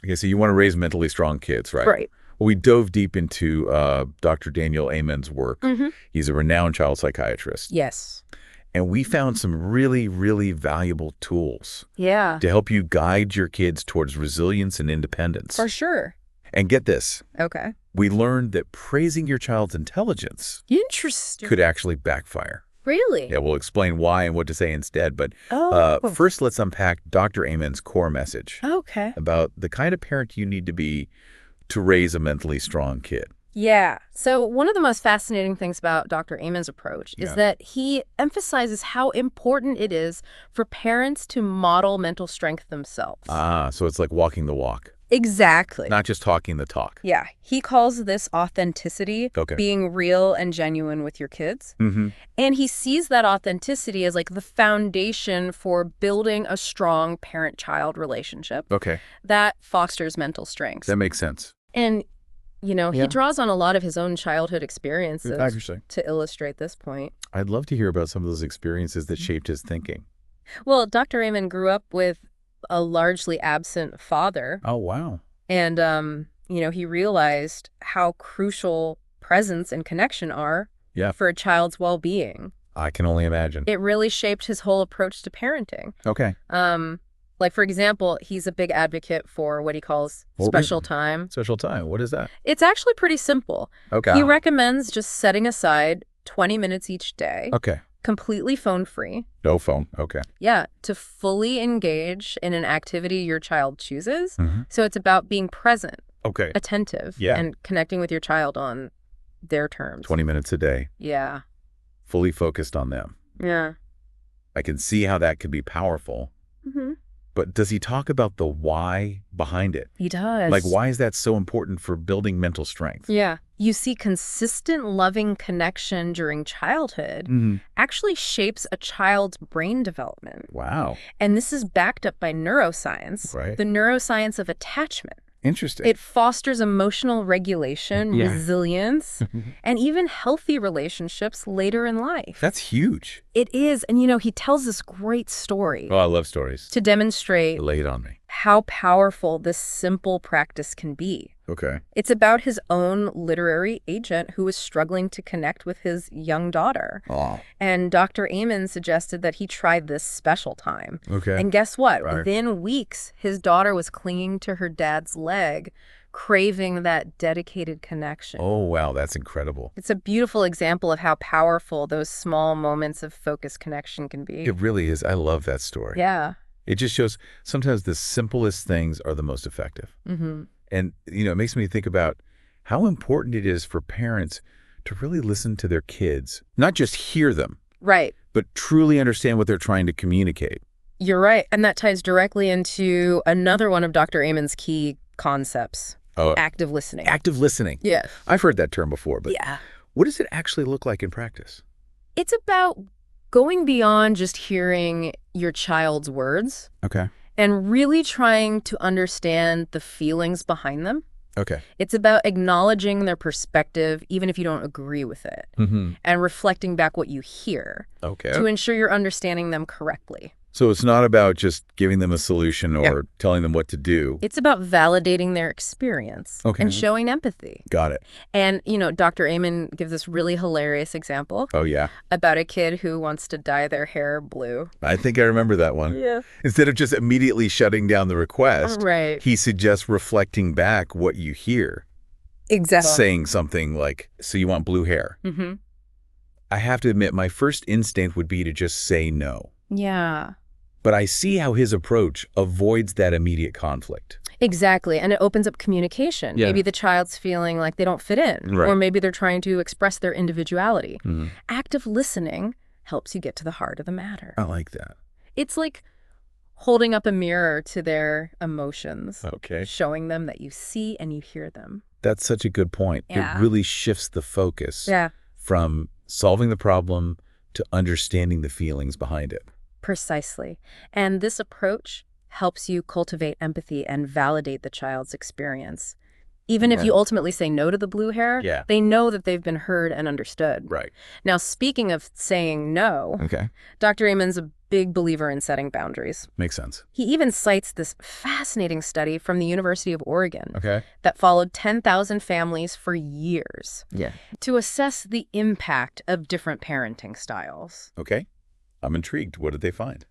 Okay, so you want to raise mentally strong kids, right? Right. Well, we dove deep into Dr. Daniel Amen's work. Mm-hmm. He's a renowned child psychiatrist. Yes. And we found some really, really valuable tools Yeah. to help you guide your kids towards resilience and independence. For sure. And get this, Okay. we learned that praising your child's intelligence Interesting. could actually backfire. Really? Yeah, we'll explain why and what to say instead. But Oh. first, let's unpack Dr. Amen's core message Okay. about the kind of parent you need to be to raise a mentally strong kid. Yeah. So one of the most fascinating things about Dr. Amen's approach is Yeah. that he emphasizes how important it is for parents to model mental strength themselves. So it's like walking the walk, Exactly. not just talking the talk. Yeah. He calls this authenticity, Okay. being real and genuine with your kids. Mm-hmm. And he sees that authenticity as like the foundation for building a strong parent-child relationship Okay, that fosters mental strengths. that makes sense. And, you know, Yeah. he draws on a lot of his own childhood experiences Interesting. to illustrate this point. I'd love to hear about some of those experiences that shaped his thinking. Well, Dr. Amen grew up with a largely absent father. Oh, wow. And, you know, he realized how crucial presence and connection are Yeah. for a child's well-being. I can only imagine. It really shaped his whole approach to parenting. Okay. Like, for example, he's a big advocate for what he calls What special was- time. Special time. What is that? It's actually pretty simple. Okay. He recommends just setting aside 20 minutes each day, Okay. completely phone-free. No phone. Okay. Yeah, to fully engage in an activity your child chooses. Mm-hmm. So it's about being present, Okay. attentive, Yeah. and connecting with your child on their terms. 20 minutes a day, Yeah. fully focused on them. Yeah. I can see how that could be powerful. Mm-hmm. But does he talk about the why behind it? He does. Like, why is that so important for building mental strength? Yeah. You see, consistent loving connection during childhood Mm-hmm. actually shapes a child's brain development. Wow. And this is backed up by neuroscience, Right. the neuroscience of attachment. Interesting. It fosters emotional regulation, Yeah. resilience, and even healthy relationships later in life. That's huge. It is. And, you know, he tells this great story Oh, I love stories. to demonstrate Lay it on me. how powerful this simple practice can be. Okay. It's about his own literary agent who was struggling to connect with his young daughter. Oh. And Dr. Amen suggested that he try this special time. Okay. And guess what? Right. Within weeks, his daughter was clinging to her dad's leg, craving that dedicated connection. Oh, wow. That's incredible. It's a beautiful example of how powerful those small moments of focused connection can be. It really is. I love that story. Yeah. It just shows sometimes the simplest things are the most effective. Mm-hmm. And, you know, it makes me think about how important it is for parents to really listen to their kids, not just hear them, Right. but truly understand what they're trying to communicate. You're right. And that ties directly into another one of Dr. Amen's key concepts, Oh, active listening. active listening. Yeah. I've heard that term before, but Yeah. what does it actually look like in practice? It's about going beyond just hearing your child's words Okay. and really trying to understand the feelings behind them. Okay. It's about acknowledging their perspective, even if you don't agree with it, Mm-hmm. and reflecting back what you hear Okay. to ensure you're understanding them correctly. So it's not about just giving them a solution or Yeah. telling them what to do. It's about validating their experience Okay. and showing empathy. Got it. And, you know, Dr. Amen gives this really hilarious example Oh, yeah. about a kid who wants to dye their hair blue. I think I remember that one. Yeah. Instead of just immediately shutting down the request, Right. he suggests reflecting back what you hear, Exactly. saying something like, so you want blue hair? Mm-hmm. I have to admit, my first instinct would be to just say no. Yeah. But I see how his approach avoids that immediate conflict. Exactly. And it opens up communication. Yeah. Maybe the child's feeling like they don't fit in, Right. or maybe they're trying to express their individuality. Mhm. Active listening helps you get to the heart of the matter. I like that. It's like holding up a mirror to their emotions, Okay. showing them that you see and you hear them. That's such a good point. Yeah. It really shifts the focus Yeah, from solving the problem to understanding the feelings behind it. precisely. And this approach helps you cultivate empathy and validate the child's experience, Even if Right. you ultimately say no to the blue hair, Yeah. they know that they've been heard and understood. Right. Now, speaking of saying no, Okay. Dr. Amon's a big believer in setting boundaries. Makes sense. He even cites this fascinating study from the University of Oregon Okay. that followed 10,000 families for years Yeah. to assess the impact of different parenting styles. Okay. I'm intrigued. What did they find?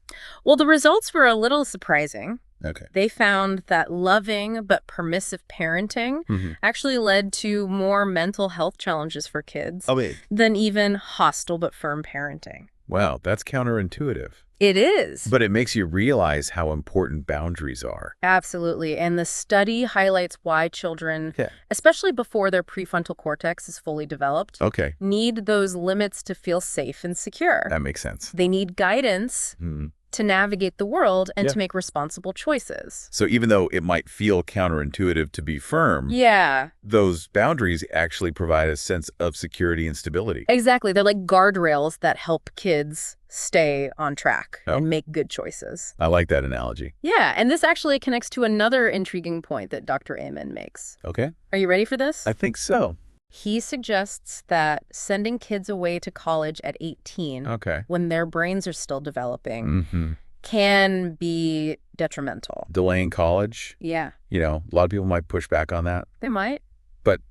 Well, the results were a little surprising. Okay. They found that loving but permissive parenting actually led to more mental health challenges for kids wait. than even hostile but firm parenting. Wow, that's counterintuitive. It is. But it makes you realize how important boundaries are. Absolutely. And the study highlights why children, Yeah. especially before their prefrontal cortex is fully developed, Okay. need those limits to feel safe and secure. That makes sense. They need guidance to navigate the world and to make responsible choices. So even though it might feel counterintuitive to be firm, Yeah, those boundaries actually provide a sense of security and stability. exactly. They're like guardrails that help kids stay on track and make good choices. I like that analogy. Yeah, and this actually connects to another intriguing point that Dr. Amon makes. Okay. Are you ready for this? I think so. He suggests that sending kids away to college at 18, Okay. when their brains are still developing, can be detrimental. Delaying college, Yeah, a lot of people might push back on that, they might. but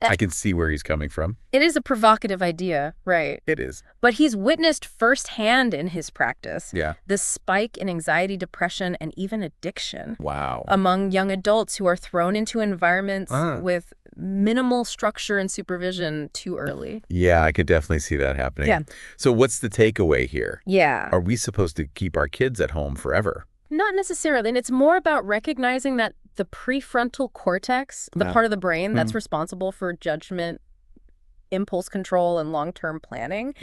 I can see where he's coming from. It is a provocative idea, right? It is. But he's witnessed firsthand in his practice Yeah. the spike in anxiety, depression, and even addiction Wow. among young adults who are thrown into environments with minimal structure and supervision too early. Yeah, I could definitely see that happening. Yeah. So what's the takeaway here? Yeah. Are we supposed to keep our kids at home forever? Not necessarily. And it's more about recognizing that the prefrontal cortex, the part of the brain that's responsible for judgment, impulse control, and long-term planning,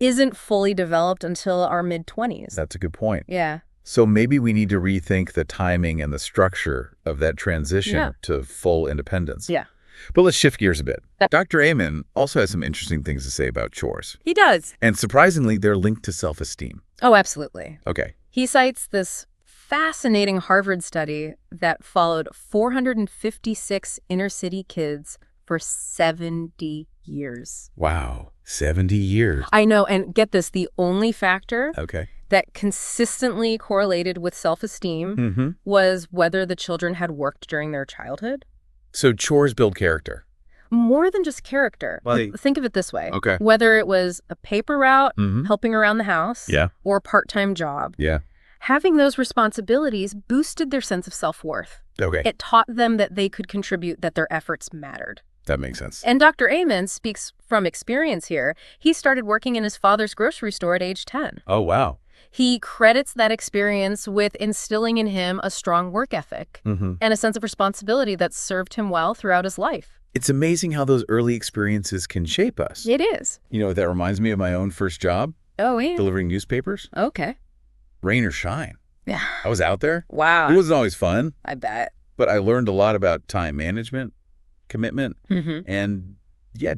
isn't fully developed until our mid-20s. That's a good point. Yeah. So maybe we need to rethink the timing and the structure of that transition to full independence. Yeah. But let's shift gears a bit. Dr. Amon also has some interesting things to say about chores. He does. And surprisingly, they're linked to self-esteem. Oh, absolutely. Okay. He cites this fascinating Harvard study that followed 456 inner-city kids for 70 years. Wow. 70 years. I know, and get this, the only factor Okay. that consistently correlated with self-esteem was whether the children had worked during their childhood. So chores build character. More than just character. Well, Think of it this way. Okay. Whether it was a paper route, helping around the house, Yeah. or a part-time job, Yeah. having those responsibilities boosted their sense of self-worth. Okay. It taught them that they could contribute, that their efforts mattered. That makes sense. And Dr. Amon speaks from experience here. He started working in his father's grocery store at age 10. Oh, wow. He credits that experience with instilling in him a strong work ethic and a sense of responsibility that served him well throughout his life. It's amazing how those early experiences can shape us. It is. That reminds me of my own first job, Oh, yeah. delivering newspapers. Okay. Rain or shine. Yeah. I was out there. Wow. It wasn't always fun, I bet. but I learned a lot about time management, commitment, and,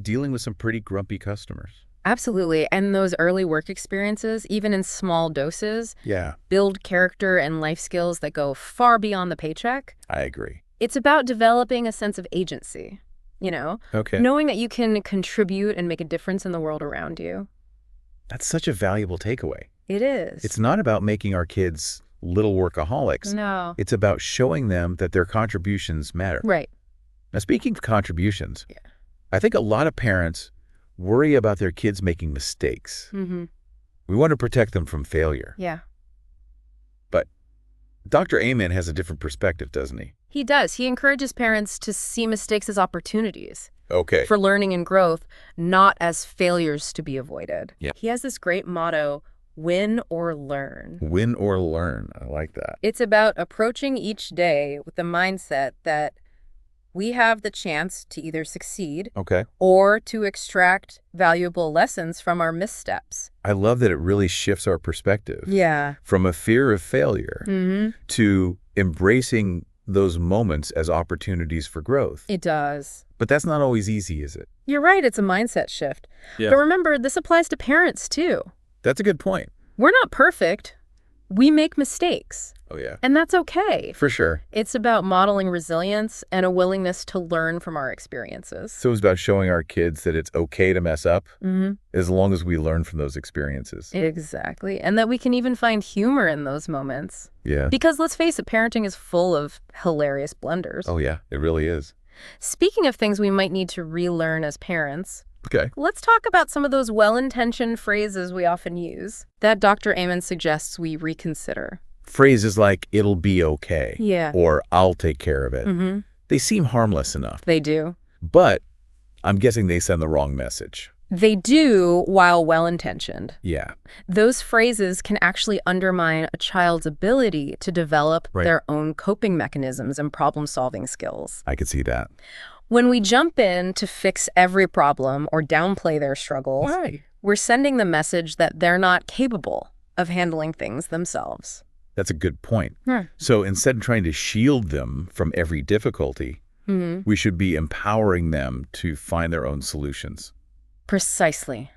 dealing with some pretty grumpy customers. Absolutely. And those early work experiences, even in small doses, Yeah, build character and life skills that go far beyond the paycheck. I agree. It's about developing a sense of agency, Okay. knowing that you can contribute and make a difference in the world around you. That's such a valuable takeaway. It is. It's not about making our kids little workaholics. No. It's about showing them that their contributions matter. Right. Now, speaking of contributions, I think a lot of parents worry about their kids making mistakes. We want to protect them from failure. Yeah. But Dr. Amon has a different perspective, doesn't he? He does. He encourages parents to see mistakes as opportunities Okay. for learning and growth, not as failures to be avoided. Yeah. He has this great motto, win or learn. Win or learn. I like that. It's about approaching each day with the mindset that we have the chance to either succeed Okay. or to extract valuable lessons from our missteps. I love that it really shifts our perspective. Yeah. From a fear of failure to embracing those moments as opportunities for growth. It does. But that's not always easy, is it? You're right. It's a mindset shift. Yeah. But remember, this applies to parents, too. That's a good point. We're not perfect. We make mistakes. Oh, yeah. And that's okay. For sure. It's about modeling resilience and a willingness to learn from our experiences. So it's about showing our kids that it's okay to mess up as long as we learn from those experiences. Exactly. And that we can even find humor in those moments. Yeah. Because let's face it, parenting is full of hilarious blunders. Oh, yeah. It really is. Speaking of things we might need to relearn as parents, okay, let's talk about some of those well-intentioned phrases we often use that Dr. Amen suggests we reconsider. Phrases like, it'll be okay. Yeah. Or I'll take care of it. They seem harmless enough. They do. But I'm guessing they send the wrong message. They do, while well-intentioned. Yeah. Those phrases can actually undermine a child's ability to develop their own coping mechanisms and problem-solving skills. I could see that. When we jump in to fix every problem or downplay their struggles, we're sending the message that they're not capable of handling things themselves. That's a good point. So instead of trying to shield them from every difficulty, we should be empowering them to find their own solutions. Precisely.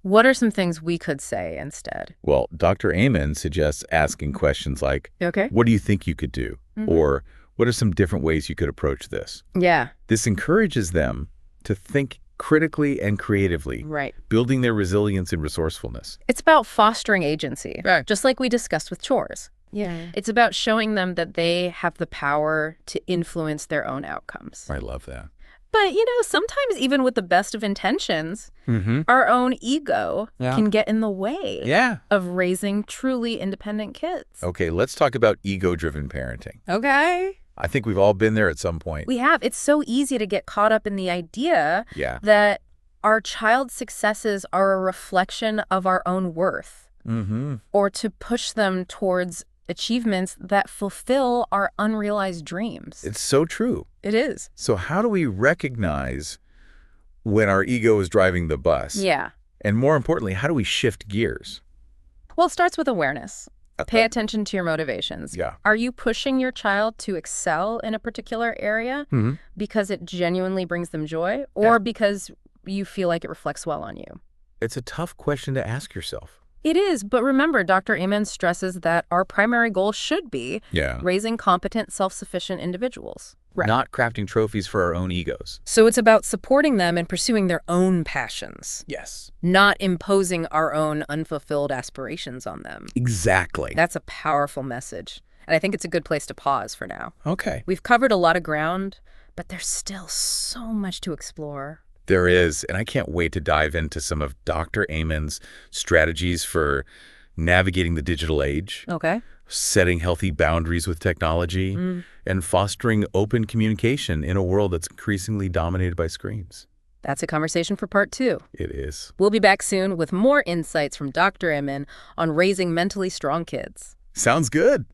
What are some things we could say instead? Well, Dr. Amen suggests asking questions like, what do you think you could do? Or what are some different ways you could approach this? Yeah. This encourages them to think critically and creatively, building their resilience and resourcefulness. It's about fostering agency, just like we discussed with chores. Yeah. It's about showing them that they have the power to influence their own outcomes. I love that. But, sometimes even with the best of intentions, our own ego can get in the way of raising truly independent kids. Okay, let's talk about ego-driven parenting. Okay. I think we've all been there at some point. We have. It's so easy to get caught up in the idea that our child's successes are a reflection of our own worth, or to push them towards achievements that fulfill our unrealized dreams. It's so true. It is. So how do we recognize when our ego is driving the bus? Yeah. And more importantly, how do we shift gears? Well, it starts with awareness. Pay attention to your motivations. Yeah. Are you pushing your child to excel in a particular area because it genuinely brings them joy, or because you feel like it reflects well on you? It's a tough question to ask yourself. It is, but remember, Dr. Amen stresses that our primary goal should be raising competent, self-sufficient individuals. Not crafting trophies for our own egos. So it's about supporting them and pursuing their own passions. Yes. Not imposing our own unfulfilled aspirations on them. Exactly. That's a powerful message. And I think it's a good place to pause for now. Okay. We've covered a lot of ground, but there's still so much to explore. There is, and I can't wait to dive into some of Dr. Amen's strategies for navigating the digital age, setting healthy boundaries with technology, and fostering open communication in a world that's increasingly dominated by screens. That's a conversation for part 2. It is. We'll be back soon with more insights from Dr. Amen on raising mentally strong kids. Sounds good.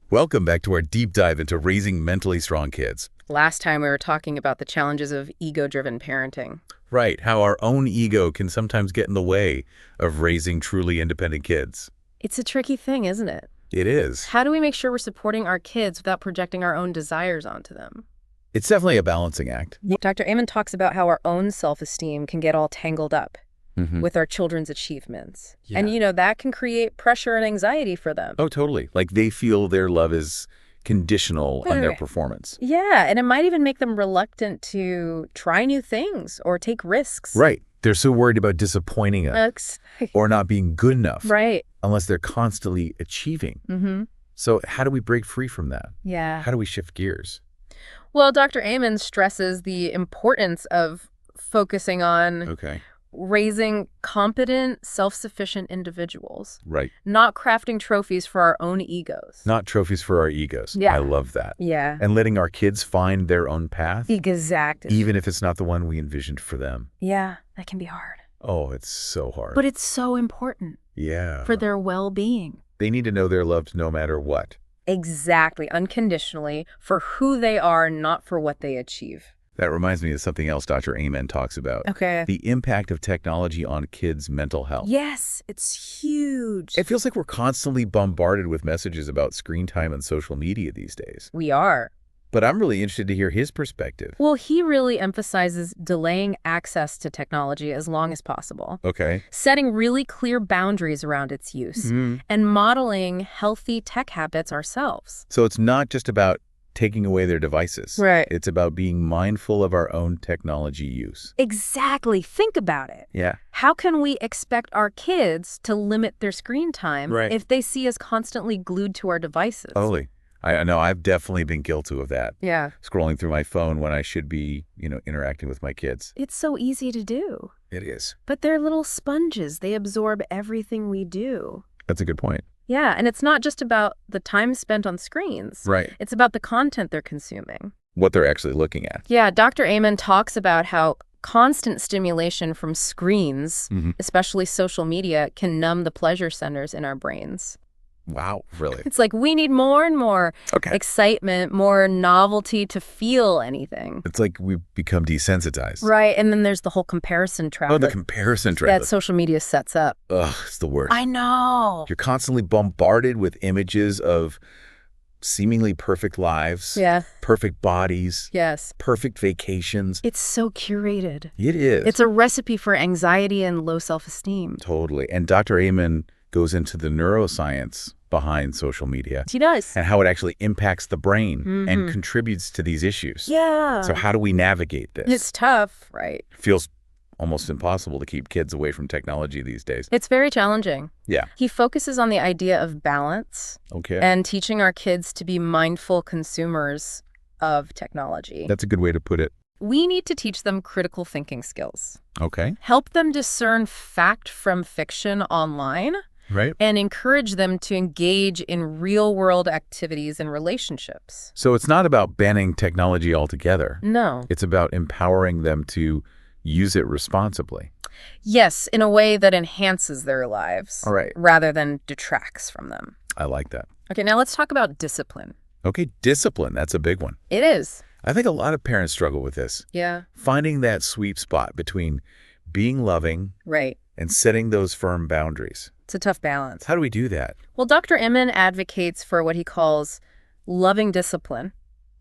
Welcome back to our deep dive into raising mentally strong kids. Last time we were talking about the challenges of ego-driven parenting. Right, how our own ego can sometimes get in the way of raising truly independent kids. It's a tricky thing, isn't it? It is. How do we make sure we're supporting our kids without projecting our own desires onto them? It's definitely a balancing act. Dr. Amen talks about how our own self-esteem can get all tangled up with our children's achievements. Yeah. And, that can create pressure and anxiety for them. Oh, totally. Like they feel their love is conditional on their performance. Yeah, and it might even make them reluctant to try new things or take risks. Right. They're so worried about disappointing us or not being good enough. Right. Unless they're constantly achieving. So how do we break free from that? Yeah. How do we shift gears? Well, Dr. Amen stresses the importance of focusing on raising competent, self-sufficient individuals. Right. Not crafting trophies for our own egos. Not trophies for our egos. Yeah. I love that. Yeah. And letting our kids find their own path. Exactly. Even if it's not the one we envisioned for them. Yeah, that can be hard. Oh, it's so hard. But it's so important. Yeah. For their well-being. They need to know they're loved no matter what. Exactly. Unconditionally for who they are, not for what they achieve. That reminds me of something else Dr. Amen talks about. The impact of technology on kids' mental health. Yes, it's huge. It feels like we're constantly bombarded with messages about screen time and social media these days. We are. But I'm really interested to hear his perspective. Well, he really emphasizes delaying access to technology as long as possible. Okay. Setting really clear boundaries around its use, and modeling healthy tech habits ourselves. So it's not just about taking away their devices. Right. It's about being mindful of our own technology use. Exactly. Think about it. Yeah. How can we expect our kids to limit their screen time if they see us constantly glued to our devices? Totally. I know I've definitely been guilty of that. Yeah. Scrolling through my phone when I should be, interacting with my kids. It's so easy to do. It is. But they're little sponges. They absorb everything we do. That's a good point. Yeah, and it's not just about the time spent on screens. Right. It's about the content they're consuming. What they're actually looking at. Yeah, Dr. Amen talks about how constant stimulation from screens, especially social media, can numb the pleasure centers in our brains. Wow, really? It's like we need more and more excitement, more novelty to feel anything. It's like we've become desensitized. Right, and then there's the whole comparison trap. Oh, the comparison trap. That social media sets up. Ugh, it's the worst. I know. You're constantly bombarded with images of seemingly perfect lives. Yeah. Perfect bodies. Yes. Perfect vacations. It's so curated. It is. It's a recipe for anxiety and low self-esteem. Totally. And Dr. Amen goes into the neuroscience behind social media. He does. And how it actually impacts the brain and contributes to these issues. Yeah. So how do we navigate this? It's tough, right? Feels almost impossible to keep kids away from technology these days. It's very challenging. Yeah. He focuses on the idea of balance. Okay. And teaching our kids to be mindful consumers of technology. That's a good way to put it. We need to teach them critical thinking skills. Okay. Help them discern fact from fiction online. Right. And encourage them to engage in real-world activities and relationships. So it's not about banning technology altogether. No. It's about empowering them to use it responsibly. Yes, in a way that enhances their lives. All right. Rather than detracts from them. I like that. Okay, now let's talk about discipline. Okay, discipline. That's a big one. It is. I think a lot of parents struggle with this. Yeah. Finding that sweet spot between being loving and setting those firm boundaries. It's a tough balance. How do we do that? Well, Dr. Amen advocates for what he calls loving discipline.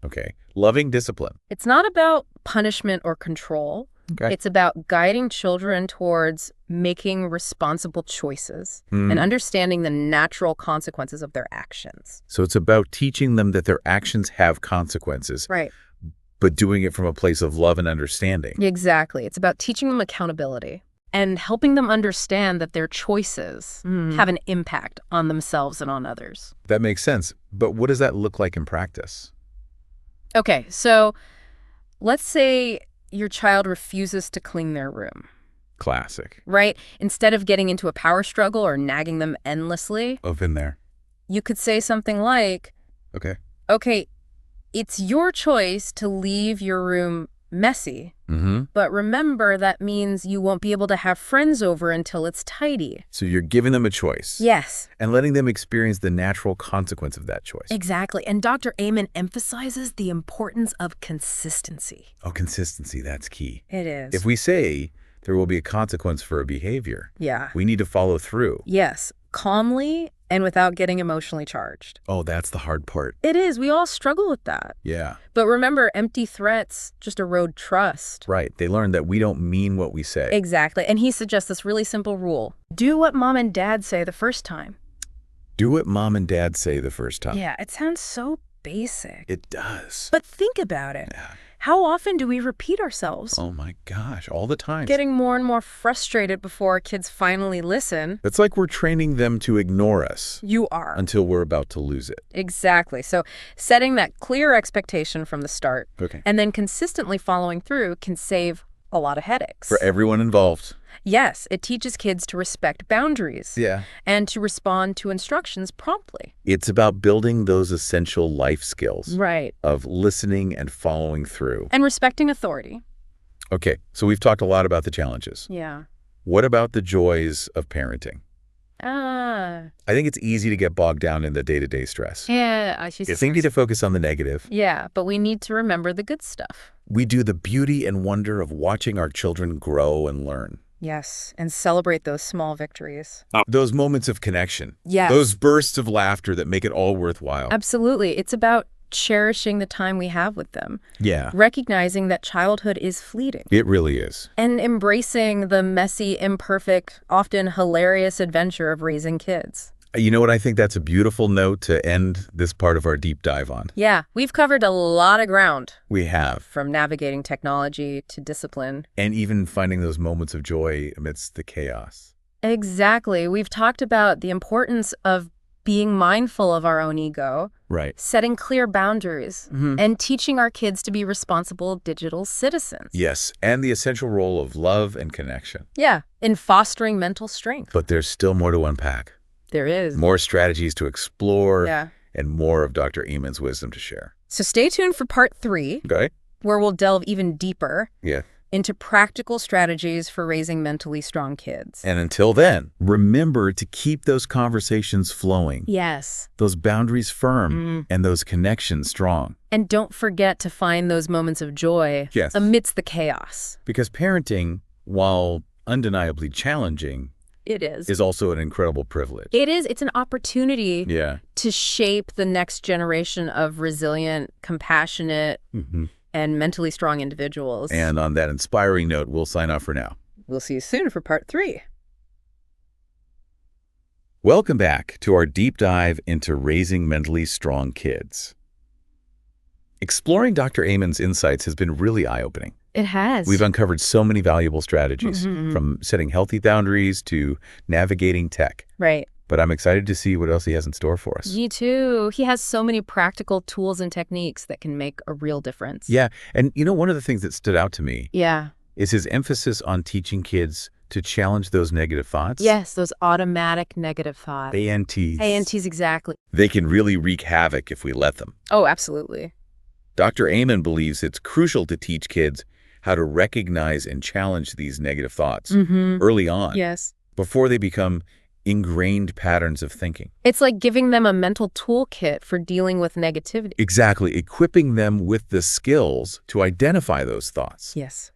Okay. Loving discipline. It's not about punishment or control. Okay. It's about guiding children towards making responsible choices and understanding the natural consequences of their actions. So it's about teaching them that their actions have consequences. Right. But doing it from a place of love and understanding. Exactly. It's about teaching them accountability and helping them understand that their choices have an impact on themselves and on others. That makes sense. But what does that look like in practice? Okay, so let's say your child refuses to clean their room. Classic. Right? Instead of getting into a power struggle or nagging them endlessly. Oh, been there. You could say something like, okay, it's your choice to leave your room messy. But remember, that means you won't be able to have friends over until it's tidy. So you're giving them a choice. Yes. And letting them experience the natural consequence of that choice. Exactly. And Dr. Amen emphasizes the importance of consistency. Oh, consistency. That's key. It is. If we say there will be a consequence for a behavior, we need to follow through. Yes. Calmly and without getting emotionally charged. Oh, that's the hard part. It is. We all struggle with that. Yeah. But remember, empty threats just erode trust. Right. They learn that we don't mean what we say. Exactly. And he suggests this really simple rule. Do what mom and dad say the first time. Do what mom and dad say the first time. Yeah, it sounds so basic. It does. But think about it. Yeah. How often do we repeat ourselves? Oh my gosh, all the time. Getting more and more frustrated before our kids finally listen. It's like we're training them to ignore us. You are. Until we're about to lose it. Exactly. So setting that clear expectation from the start and then consistently following through can save a lot of headaches. For everyone involved. Yes, it teaches kids to respect boundaries. Yeah. And to respond to instructions promptly. It's about building those essential life skills. Right. Of listening and following through. And respecting authority. Okay, so we've talked a lot about the challenges. Yeah. What about the joys of parenting? I think it's easy to get bogged down in the day-to-day stress. Yeah. It's easy to focus on the negative. Yeah, but we need to remember the good stuff. We do the beauty and wonder of watching our children grow and learn. Yes, and celebrate those small victories. Those moments of connection. Yes. Those bursts of laughter that make it all worthwhile. Absolutely. It's about cherishing the time we have with them. Yeah. Recognizing that childhood is fleeting. It really is. And embracing the messy, imperfect, often hilarious adventure of raising kids. You know what? I think that's a beautiful note to end this part of our deep dive on. Yeah, we've covered a lot of ground. We have. From navigating technology to discipline. And even finding those moments of joy amidst the chaos. Exactly. We've talked about the importance of being mindful of our own ego, right? Setting clear boundaries, and teaching our kids to be responsible digital citizens. Yes, and the essential role of love and connection. Yeah, in fostering mental strength. But there's still more to unpack. There is. More strategies to explore, yeah, and more of Dr. Amen's wisdom to share. So stay tuned for part 3, okay, where we'll delve even deeper. Yeah. Into practical strategies for raising mentally strong kids. And until then, remember to keep those conversations flowing. Yes. Those boundaries firm and those connections strong. And don't forget to find those moments of joy amidst the chaos. Because parenting, while undeniably challenging, it is also an incredible privilege. It is. It's an opportunity to shape the next generation of resilient, compassionate, and mentally strong individuals. And on that inspiring note, we'll sign off for now. We'll see you soon for part 3. Welcome back to our deep dive into raising mentally strong kids. Exploring Dr. Amen's insights has been really eye-opening. It has. We've uncovered so many valuable strategies, from setting healthy boundaries to navigating tech. Right. But I'm excited to see what else he has in store for us. Me too. He has so many practical tools and techniques that can make a real difference. Yeah. And you know, one of the things that stood out to me is his emphasis on teaching kids to challenge those negative thoughts. Yes, those automatic negative thoughts. ANTs. ANTs, exactly. They can really wreak havoc if we let them. Oh, absolutely. Dr. Amen believes it's crucial to teach kids how to recognize and challenge these negative thoughts early on. Yes. Before they become ingrained patterns of thinking. It's like giving them a mental toolkit for dealing with negativity. Exactly. Equipping them with the skills to identify those thoughts. Yes.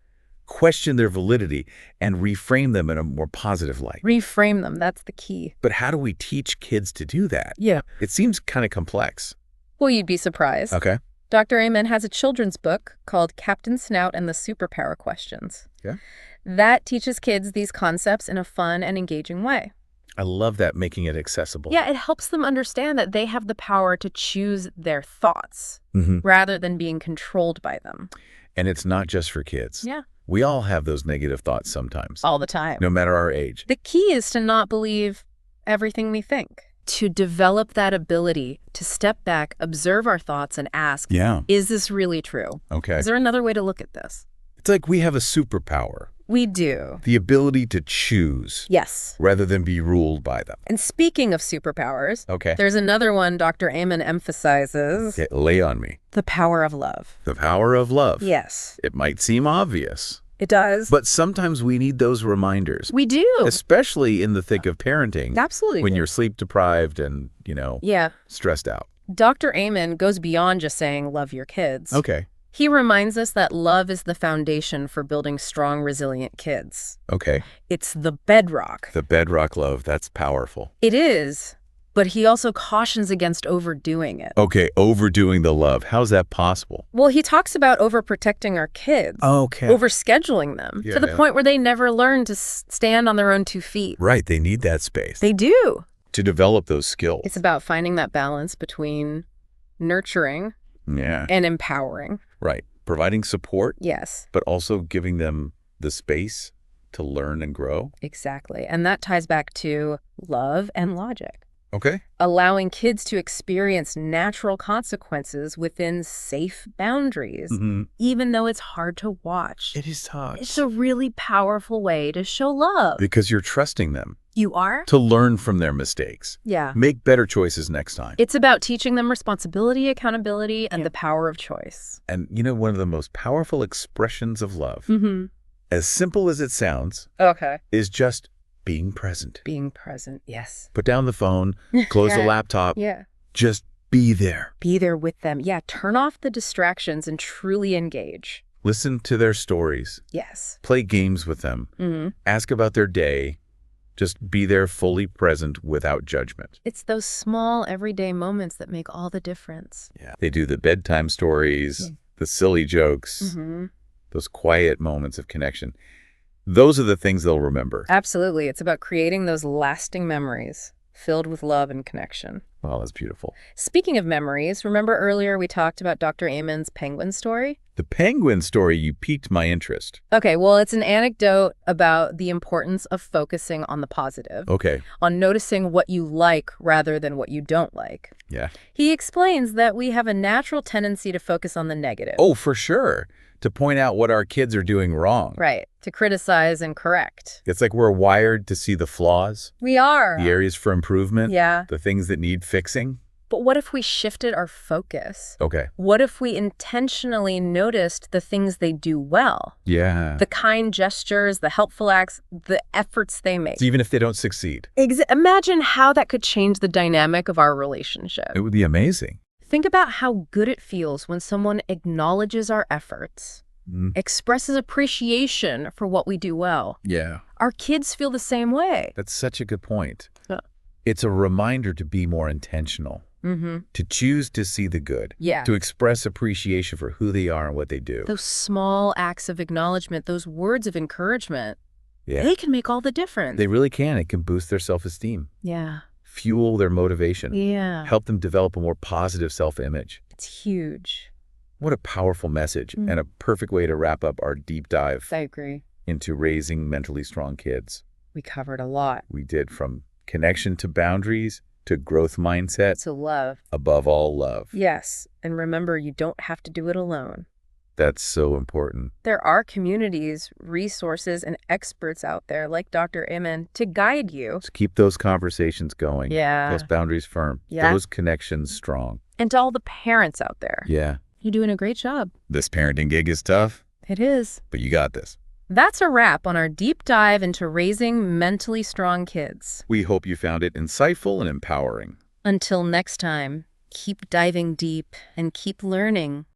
Question their validity and reframe them in a more positive light. Reframe them. That's the key. But how do we teach kids to do that? Yeah. It seems kind of complex. Well, you'd be surprised. Okay. Dr. Amen has a children's book called Captain Snout and the Superpower Questions. Yeah. That teaches kids these concepts in a fun and engaging way. I love that, making it accessible. Yeah, it helps them understand that they have the power to choose their thoughts rather than being controlled by them. And it's not just for kids. Yeah. We all have those negative thoughts sometimes. All the time. No matter our age. The key is to not believe everything we think. To develop that ability to step back, observe our thoughts, and ask, is this really true? Okay. Is there another way to look at this? It's like we have a superpower. We do. The ability to choose. Yes. Rather than be ruled by them. And speaking of superpowers, there's another one Dr. Amen emphasizes. Okay, lay on me. The power of love. The power of love. Yes. It might seem obvious. It does. But sometimes we need those reminders. We do. Especially in the thick of parenting. Absolutely. When you're sleep deprived and, stressed out. Dr. Amen goes beyond just saying love your kids. Okay. He reminds us that love is the foundation for building strong, resilient kids. Okay. It's the bedrock. The bedrock love, that's powerful. It is, but he also cautions against overdoing it. Okay, overdoing the love. How's that possible? Well, he talks about overprotecting our kids. Okay. Overscheduling them to the point where they never learn to stand on their own 2 feet. Right, they need that space. They do. To develop those skills. It's about finding that balance between nurturing and empowering. Right. Providing support. Yes. But also giving them the space to learn and grow. Exactly. And that ties back to love and logic. Okay. Allowing kids to experience natural consequences within safe boundaries, even though it's hard to watch. It is tough. It's a really powerful way to show love. Because you're trusting them. You are? To learn from their mistakes. Yeah. Make better choices next time. It's about teaching them responsibility, accountability, and the power of choice. And one of the most powerful expressions of love, as simple as it sounds, is just being present. Being present, yes. Put down the phone, close the laptop. Yeah. Just be there. Be there with them. Yeah, turn off the distractions and truly engage. Listen to their stories. Yes. Play games with them. Ask about their day. Just be there fully present without judgment. It's those small everyday moments that make all the difference. Yeah. They do the bedtime stories, the silly jokes, those quiet moments of connection. Those are the things they'll remember. Absolutely. It's about creating those lasting memories filled with love and connection. Wow, that's beautiful. Speaking of memories, remember earlier we talked about Dr. Amen's penguin story? The penguin story, you piqued my interest. Okay, well, it's an anecdote about the importance of focusing on the positive. Okay. On noticing what you like rather than what you don't like. Yeah. He explains that we have a natural tendency to focus on the negative. Oh, for sure. To point out what our kids are doing wrong. Right. To criticize and correct. It's like we're wired to see the flaws. We are. The areas for improvement. Yeah. The things that need fixing. But what if we shifted our focus? Okay. What if we intentionally noticed the things they do well? Yeah. The kind gestures, the helpful acts, the efforts they make. So even if they don't succeed. Imagine how that could change the dynamic of our relationship. It would be amazing. Think about how good it feels when someone acknowledges our efforts, expresses appreciation for what we do well. Yeah. Our kids feel the same way. That's such a good point. It's a reminder to be more intentional, to choose to see the good, to express appreciation for who they are and what they do. Those small acts of acknowledgement, those words of encouragement, they can make all the difference. They really can. It can boost their self-esteem. Yeah. Fuel their motivation. Yeah. Help them develop a more positive self-image. It's huge. What a powerful message and a perfect way to wrap up our deep dive I agree. into raising mentally strong kids. We covered a lot. We did, from connection to boundaries to growth mindset. To love. Above all, love. Yes. And remember, you don't have to do it alone. That's so important. There are communities, resources, and experts out there like Dr. Amen to guide you. Just keep those conversations going. Yeah. Those boundaries firm. Yeah. Those connections strong. And to all the parents out there. Yeah. You're doing a great job. This parenting gig is tough. It is. But you got this. That's a wrap on our deep dive into raising mentally strong kids. We hope you found it insightful and empowering. Until next time, keep diving deep and keep learning.